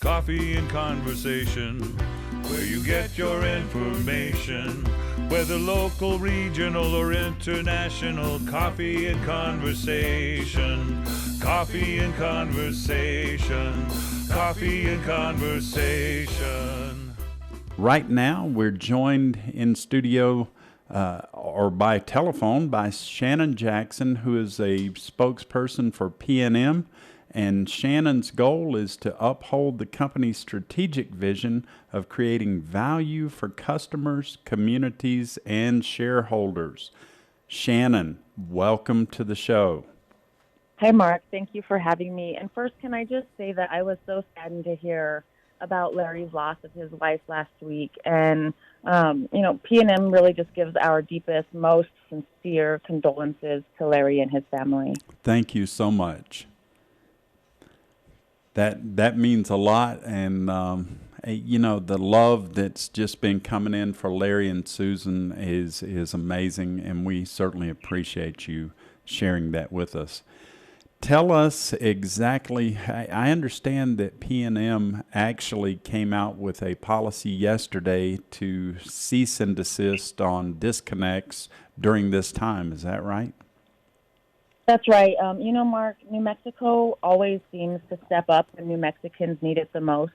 Coffee and conversation, where you get your information. Whether local, regional, or international, coffee and conversation. Coffee and conversation. Coffee and conversation. Right now, we're joined in studio or by telephone by Shannon Jackson, who is a spokesperson for PNM. And Shannon's goal is to uphold the company's strategic vision of creating value for customers, communities, and shareholders. Shannon, welcome to the show. Hi, Mark. Thank you for having me. And first, can I just say that I was so saddened to hear about Larry's loss of his wife last week. And, PNM really just gives our deepest, most sincere condolences to Larry and his family. Thank you so much. That means a lot, and the love that's just been coming in for Larry and Susan is amazing, and we certainly appreciate you sharing that with us. Tell us exactly. I understand that PNM actually came out with a policy yesterday to cease and desist on disconnects during this time. Is that right? That's right. Mark, New Mexico always seems to step up when New Mexicans need it the most.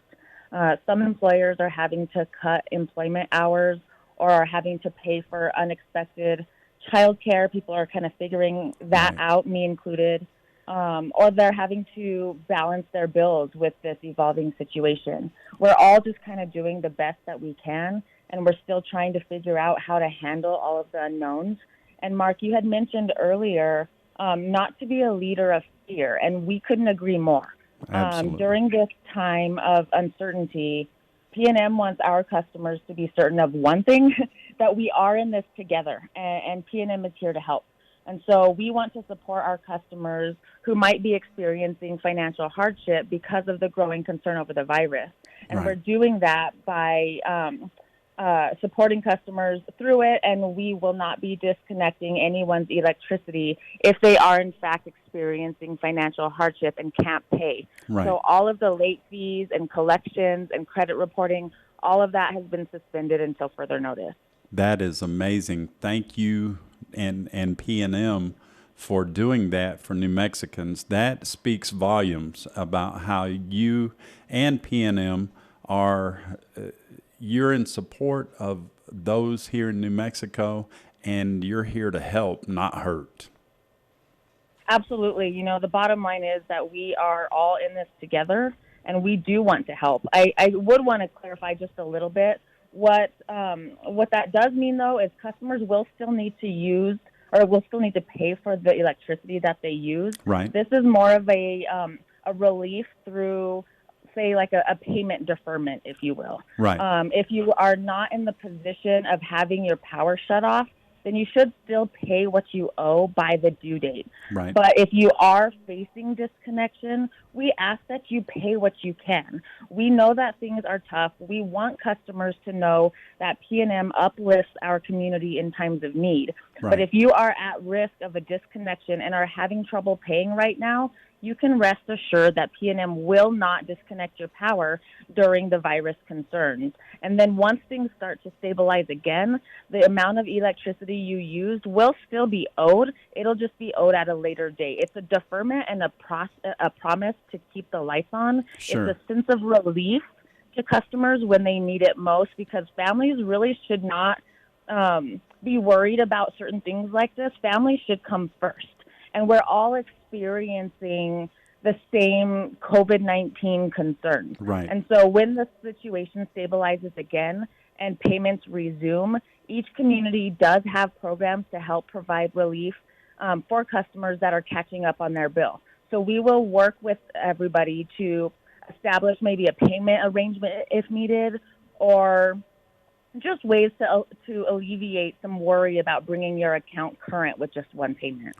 Some employers are having to cut employment hours or are having to pay for unexpected childcare. People are kind of figuring that out, me included. Or they're having to balance their bills with this evolving situation. We're all just kind of doing the best that we can, and we're still trying to figure out how to handle all of the unknowns. And Mark, you had mentioned earlier not to be a leader of fear, and we couldn't agree more. During this time of uncertainty, PNM wants our customers to be certain of one thing, that we are in this together, and PNM is here to help. And so we want to support our customers who might be experiencing financial hardship because of the growing concern over the virus. And we're doing that by supporting customers through it, and we will not be disconnecting anyone's electricity if they are in fact experiencing financial hardship and can't pay. So all of the late fees and collections and credit reporting, all of that has been suspended until further notice. That is amazing. Thank you and PNM for doing that for New Mexicans. That speaks volumes about how you and PNM are you're in support of those here in New Mexico, and you're here to help, not hurt. Absolutely. The bottom line is that we are all in this together, and we do want to help. I would want to clarify just a little bit. What that does mean, though, is customers will still need to pay for the electricity that they use. This is more of a relief through, say, like a payment deferment, if you will. If you are not in the position of having your power shut off, then you should still pay what you owe by the due date. But if you are facing disconnection, we ask that you pay what you can. We know that things are tough. We want customers to know that PNM uplifts our community in times of need. But if you are at risk of a disconnection and are having trouble paying right now, you can rest assured that PNM will not disconnect your power during the virus concerns. And then once things start to stabilize again, the amount of electricity you used will still be owed. It'll just be owed at a later date. It's a deferment and a promise to keep the lights on. It's a sense of relief to customers when they need it most, because families really should not be worried about certain things like this. Families should come first. And we're all experiencing the same COVID-19 concerns. And so when the situation stabilizes again and payments resume, each community does have programs to help provide relief for customers that are catching up on their bill. So we will work with everybody to establish maybe a payment arrangement if needed, or just ways to alleviate some worry about bringing your account current with just one payment.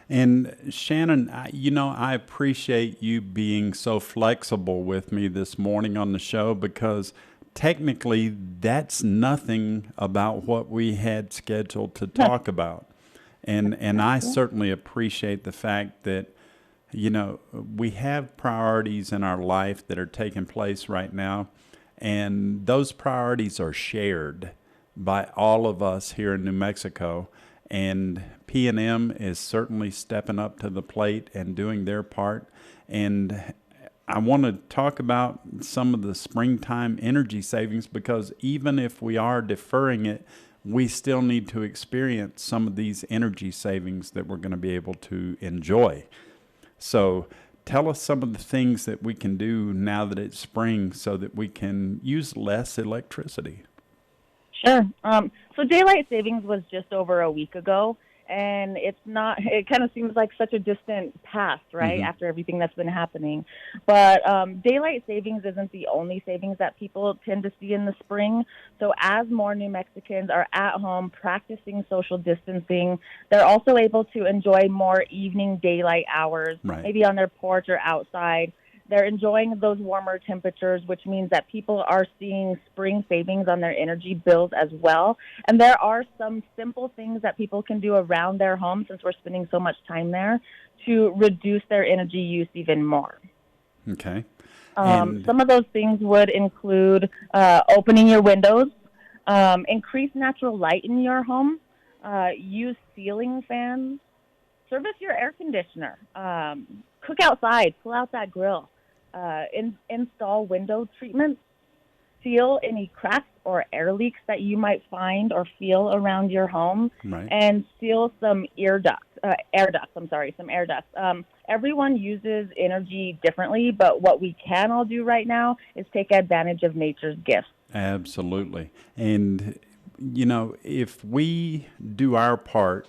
And Shannon, I appreciate you being so flexible with me this morning on the show, because technically that's nothing about what we had scheduled to talk about. And I certainly appreciate the fact that you know, we have priorities in our life that are taking place right now, and those priorities are shared by all of us here in New Mexico. And PNM is certainly stepping up to the plate and doing their part. And I want to talk about some of the springtime energy savings, because even if we are deferring it, we still need to experience some of these energy savings that we're going to be able to enjoy. So tell us some of the things that we can do now that it's spring so that we can use less electricity. Sure. So daylight savings was just over a week ago, and it kind of seems like such a distant past, right, after everything that's been happening. But daylight savings isn't the only savings that people tend to see in the spring. So as more New Mexicans are at home practicing social distancing, they're also able to enjoy more evening daylight hours, maybe on their porch or outside. They're enjoying those warmer temperatures, which means that people are seeing spring savings on their energy bills as well. And there are some simple things that people can do around their home, since we're spending so much time there, to reduce their energy use even more. Okay. Some of those things would include opening your windows, increase natural light in your home, use ceiling fans, service your air conditioner, cook outside, pull out that grill, install window treatments, seal any cracks or air leaks that you might find or feel around your home, and seal some air ducts. Everyone uses energy differently, but what we can all do right now is take advantage of nature's gifts. Absolutely. And, you know, if we do our part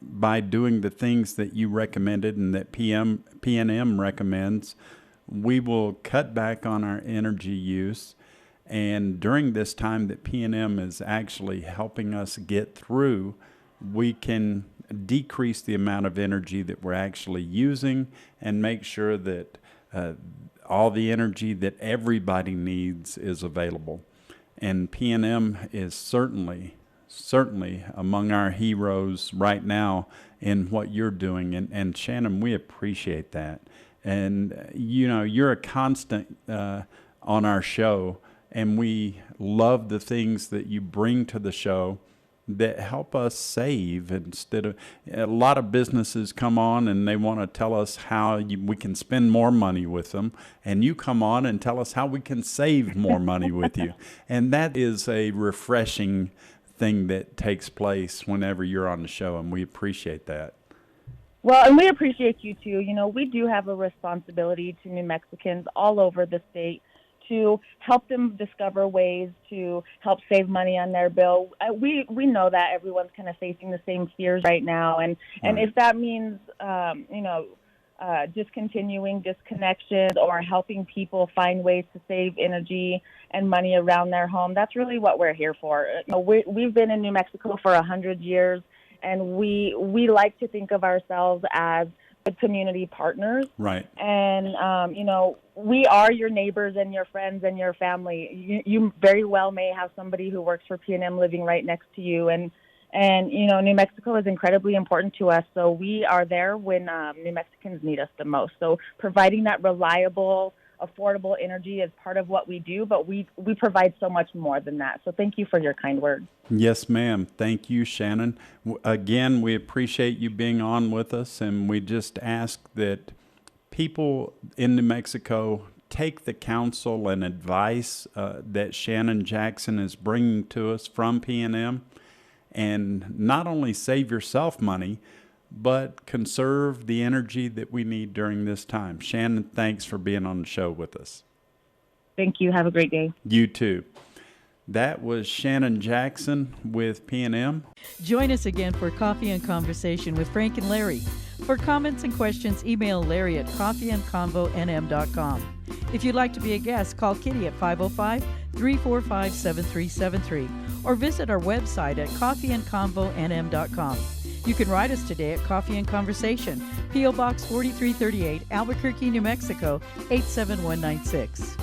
by doing the things that you recommended and that PNM recommends, we will cut back on our energy use. And during this time that PNM is actually helping us get through, we can decrease the amount of energy that we're actually using and make sure that all the energy that everybody needs is available. And PNM is certainly among our heroes right now in what you're doing. And Shannon, we appreciate that. And, you know, you're a constant on our show, and we love the things that you bring to the show that help us save. Instead of, a lot of businesses come on and they want to tell us how we can spend more money with them, and you come on and tell us how we can save more money with you. And that is a refreshing thing that takes place whenever you're on the show, and we appreciate that. Well, and we appreciate you too. You know, we do have a responsibility to New Mexicans all over the state to help them discover ways to help save money on their bill. We know that everyone's kind of facing the same fears right now, and if that means discontinuing disconnections or helping people find ways to save energy and money around their home, that's really what we're here for. You know, we've been in New Mexico for 100 years, and we like to think of ourselves as good community partners. Right. And, we are your neighbors and your friends and your family. You very well may have somebody who works for PNM living right next to you. And New Mexico is incredibly important to us. So we are there when New Mexicans need us the most. So providing that reliable, affordable energy is part of what we do, but we provide so much more than that. So thank you for your kind words. Yes, ma'am. Thank you, Shannon. Again, we appreciate you being on with us, and we just ask that people in New Mexico take the counsel and advice that Shannon Jackson is bringing to us from PNM, and not only save yourself money, but conserve the energy that we need during this time. Shannon, thanks for being on the show with us. Thank you. Have a great day. You too. That was Shannon Jackson with PNM. Join us again for Coffee and Conversation with Frank and Larry. For comments and questions, email Larry at coffeeandconvonm.com. If you'd like to be a guest, call Kitty at 505-345-7373 or visit our website at coffeeandconvonm.com. You can write us today at Coffee and Conversation, P.O. Box 4338, Albuquerque, New Mexico, 87196.